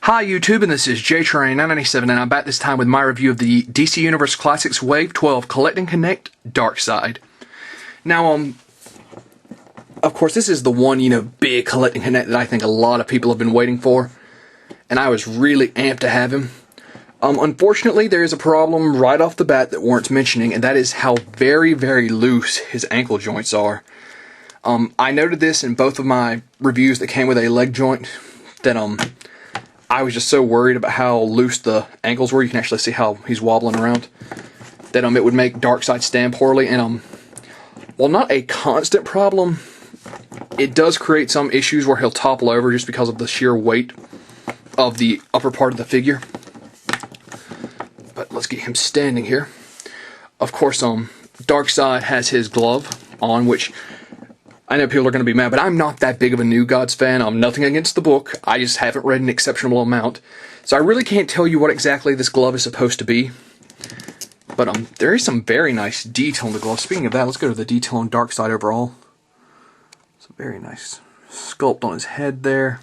Hi YouTube, and this is JTrain997, and I'm back this time with my review of the DC Universe Classics Wave 12 Collect and Connect Darkseid. Now, of course, this is the one, big Collect and Connect that I think a lot of people have been waiting for, and I was really amped to have him. Unfortunately, there is a problem right off the bat that warrants mentioning, and that is how very, very loose his ankle joints are. I noted this in both of my reviews that came with a leg joint, that, I was just so worried about how loose the ankles were. You can actually see how he's wobbling around. That it would make Darkseid stand poorly. And while not a constant problem, it does create some issues where he'll topple over just because of the sheer weight of the upper part of the figure. But let's get him standing here. Of course, Darkseid has his glove on, which I know people are going to be mad, but I'm not that big of a New Gods fan. I'm nothing against the book. I just haven't read an exceptional amount. So I really can't tell you what exactly this glove is supposed to be. But there is some very nice detail in the glove. Speaking of that, let's go to the detail on Darkseid overall. Some very nice sculpt on his head there.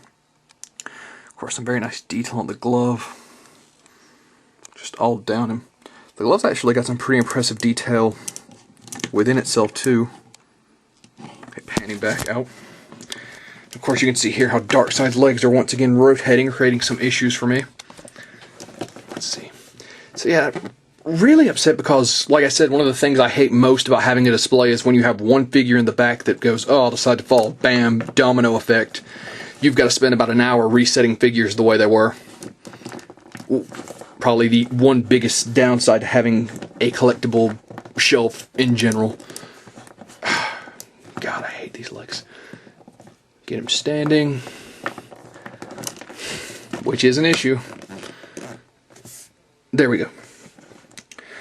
Of course, some very nice detail on the glove. Just all down him. The glove's actually got some pretty impressive detail within itself, too. Panning back out. Of course, you can see here how Darkseid's legs are once again rotating, creating some issues for me. Let's see. So yeah, really upset because, like I said, one of the things I hate most about having a display is when you have one figure in the back that goes, oh, I'll decide to fall, bam, domino effect. You've got to spend about an hour resetting figures the way they were. Probably the one biggest downside to having a collectible shelf in general. God, I hate these legs. Get him standing, which is an issue. There we go.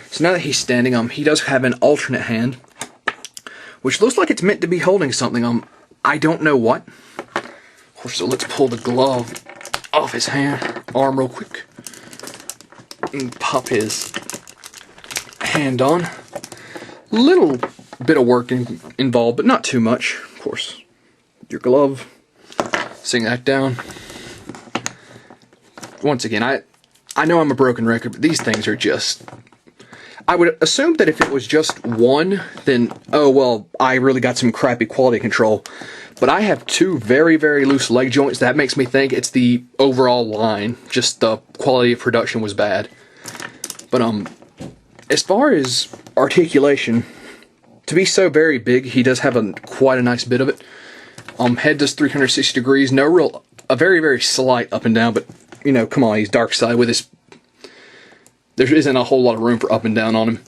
So now that he's standing, he does have an alternate hand, which looks like it's meant to be holding something. I don't know what. Of course, so let's pull the glove off his arm real quick, and pop his hand on. Little bit of work involved, but not too much. Of course, your glove, sing that down. Once again, I know I'm a broken record, but these things are just, I would assume that if it was just one, then, oh well, I really got some crappy quality control. But I have two very, very loose leg joints. That makes me think it's the overall line. Just the quality of production was bad. But as far as articulation, to be so very big, he does have quite a nice bit of it. Head does 360 degrees, a very, very slight up and down, but, come on, he's Darkseid with his, there isn't a whole lot of room for up and down on him.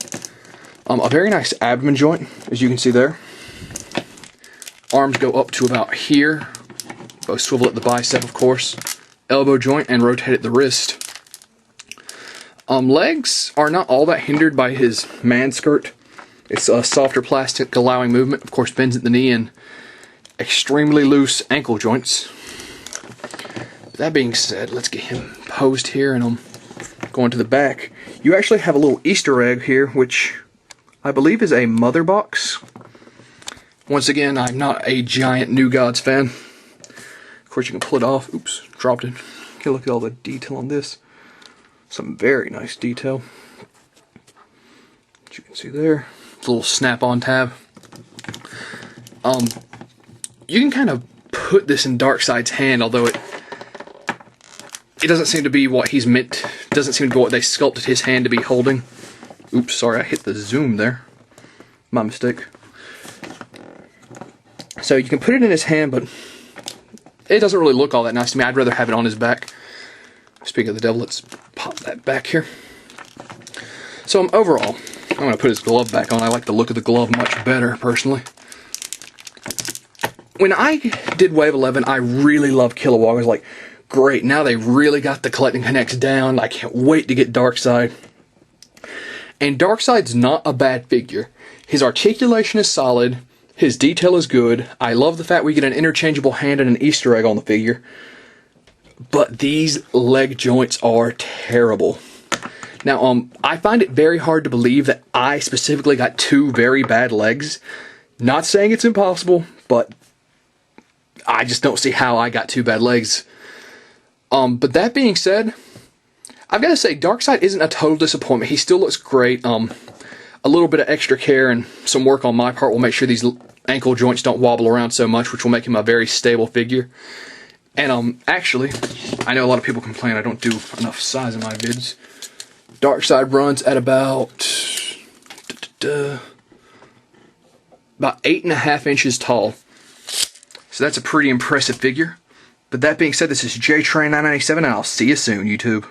A very nice abdomen joint, as you can see there. Arms go up to about here, both swivel at the bicep, of course. Elbow joint and rotate at the wrist. Legs are not all that hindered by his man skirt. It's a softer plastic allowing movement, of course, bends at the knee, and extremely loose ankle joints. That being said, let's get him posed here, and going to the back. You actually have a little Easter egg here, which I believe is a mother box. Once again, I'm not a giant New Gods fan. Of course, you can pull it off. Oops, dropped it. Okay, look at all the detail on this. Some very nice detail. As you can see there. It's a little snap-on tab. You can kind of put this in Darkseid's hand, although it doesn't seem to be what he's meant. Doesn't seem to be what they sculpted his hand to be holding. Oops, sorry, I hit the zoom there. My mistake. So you can put it in his hand, but it doesn't really look all that nice to me. I'd rather have it on his back. Speaking of the devil, let's pop that back here. So overall, I'm going to put his glove back on. I like the look of the glove much better, personally. When I did Wave 11, I really loved Kilowog. I was like, great, now they really got the Collect and Connects down. I can't wait to get Darkseid. And Darkseid's not a bad figure. His articulation is solid. His detail is good. I love the fact we get an interchangeable hand and an Easter egg on the figure. But these leg joints are terrible. Now, I find it very hard to believe that I specifically got two very bad legs. Not saying it's impossible, but I just don't see how I got two bad legs. But that being said, I've got to say, Darkseid isn't a total disappointment. He still looks great. A little bit of extra care and some work on my part will make sure these ankle joints don't wobble around so much, which will make him a very stable figure. And actually, I know a lot of people complain I don't do enough size in my vids. Darkseid runs at about 8.5 inches tall. So that's a pretty impressive figure. But that being said, this is JTrain997, and I'll see you soon, YouTube.